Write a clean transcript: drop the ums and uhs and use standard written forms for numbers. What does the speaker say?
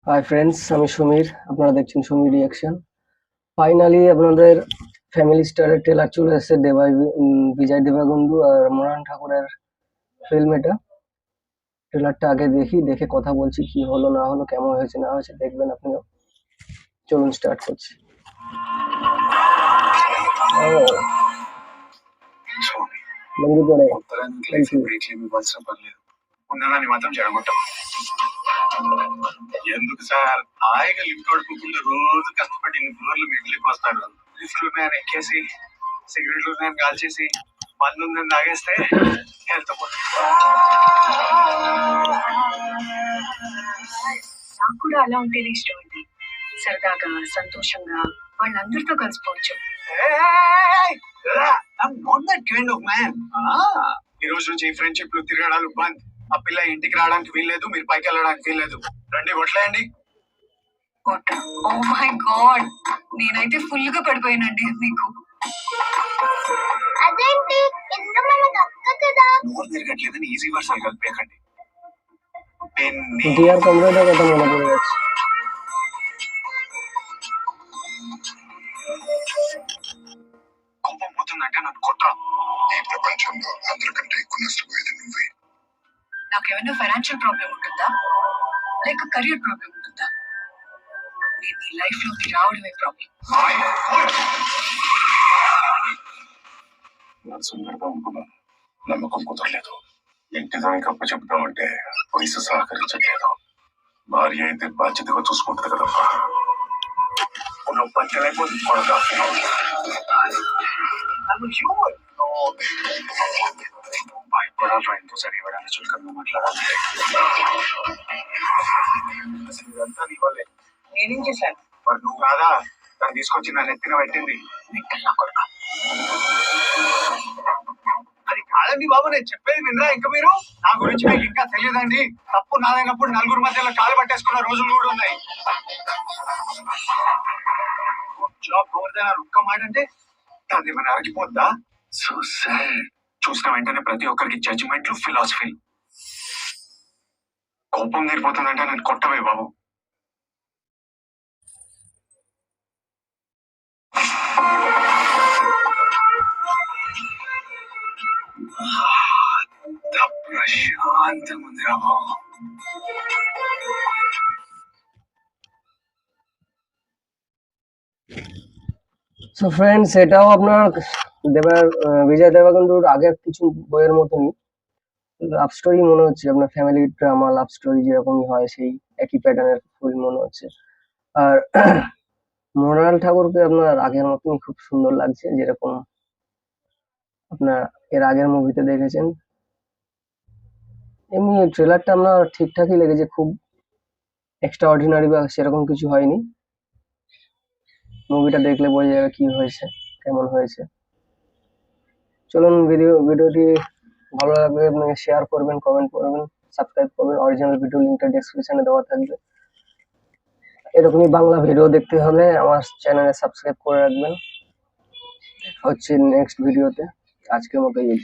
Hi friends, আমি সমীর। আপনারা দেখছেন সমীর রিয়াকশন। ফাইনালি আপনাদের ফ্যামিলি স্টারের ট্রেলার চলে এসেছে। বিজয় দেবাবন্ধু আর মরান ঠাকুরের ফিল্ম এটা। ট্রেলারটা আগে দেখে কথা বলছি, কি হলো না হলো, কেমন হয়েছে না হয়েছে দেখবেন আপনিও। চলুন স্টার্ট করছি। లంగి పడే ఉన్నదాన్ని మాత్రం జరగొట్టం. ఎందుకు సార్ హాయిగా లిఫ్ట్ పడుకోకుండా రోజు కష్టపడి ఇన్ని ఫ్లోర్లు మెట్లకి వస్తారు. లిఫ్ట్ ఉన్నాయని ఎక్కేసి సిగరెట్లు ఉన్నాయని కాల్చేసి మందు ఉందని తాగేస్తే హెల్త్ నాకు కూడా అలా ఉంటేనే ఇష్టం అండి. సరదాగా సంతోషంగా వాళ్ళందరితో కలిసిపోవచ్చు. ఈ రోజు నుంచి ఈ ఫ్రెండ్షిప్ లు తిరగడాలు బంద్. ఆ పిల్ల ఇంటికి రావడానికి వీల్లేదు, మీరు పైకి వెళ్ళడానికి వీల్లేదు. రండి కొట్టలేండి. ఓ మై గాడ్, నేనైతే ఫుల్ గా పడిపోయానండి మీకు. అదేంటి ఇంత మనకు అక్క కదా. నోరు తిరగట్లేదని ఈజీ వర్షాలు కలిపేయకండి. డియర్ కమ్రేడ్ কথা মনে পড়ে যাচ্ছে। కోపం పోతుందంటే నన్ను కొట్టరా. ఈ ప్రపంచంలో అందరికంటే ఎక్కువ నష్టపోయేది నువ్వే. నాకేమైనా ఫైనాన్షియల్ ప్రాబ్లం ఉంటుందా, లేక కెరియర్ ప్రాబ్లం ఉంటుందా? నేను ఈ లైఫ్ లోకి రావడమే ప్రాబ్లం. సుందరగా అనుకున్నాను, నమ్మకం కుదరలేదు. ఇంటి దానికి అప్ప చెప్తామంటే వయసు సహకరించట్లేదు. భార్య అయితే బాధ్యతగా చూసుకుంటుంది కదమ్మా. నువ్వు పంచలేకపోతే భయపడాలి. ఇంకో సరి ఇవ్వడానికి చులకనగా మాట్లాడాలి. అసలు ఇదంతా నీ వల్లే. నేనేం చేశాను? మరి నువ్వు కాదా తను తీసుకొచ్చి నా నెత్తిన పెట్టింది? అది కాదండి బాబు, నేను చెప్పేది వినరా? ఇంకా మీరు నా గురించి మీకు ఇంకా తెలియదండి. తప్పు నాదైనప్పుడు నలుగురు మధ్యలో కాలు పట్టేసుకున్న రోజులు కూడా ఉన్నాయి. జాబ్ ఎవరిదైనా రుక్క మాట అంటే దాన్ని ఏమైనా అరగిపోద్దా? So sad. చూసిన వెంటనే ప్రతి ఒక్కరికి జడ్జిమెంట్లు, ఫిలాసఫీలు. కోపం తీరిపోతుందంటే నేను కొట్టవే బాబు. ప్రశాంతం ఉందిరా బాబు. সো ফ্রেন্ডস, এটাও আপনার বিজয় দেবাবন্ধুর আগের কিছু বইয়ের মতনই লাভ স্টোরি মনে হচ্ছে। আপনার ফ্যামিলি ড্রামা লাভ স্টোরি যেরকমই হয় সেই একই প্যাটার্নের ফুল মনে হচ্ছে। আর মৃণাল ঠাকুরকে আপনার আগের মতনই খুব সুন্দর লাগছে, যেরকম আপনার এর আগের মুভিতে দেখেছেন। এমনি ট্রেলারটা আপনার ঠিকঠাকই লেগেছে, খুব এক্সট্রা অর্ডিনারি বা সেরকম কিছু হয়নি। মুভিটা দেখলে বোঝা যাবে কি হয়েছে, কেমন হয়েছে। চলুন, ভিডিওটি ভালো লাগলে আপনাকে শেয়ার করবেন, কমেন্ট করবেন, সাবস্ক্রাইব করবেন। অরিজিনাল ভিডিও লিঙ্কটা ডেসক্রিপশনে দেওয়া থাকবে। এরকমই বাংলা ভিডিও দেখতে হলে আমার চ্যানেলে সাবস্ক্রাইব করে রাখবেন। দেখা হচ্ছে নেক্সট ভিডিওতে। আজকের মতো এই।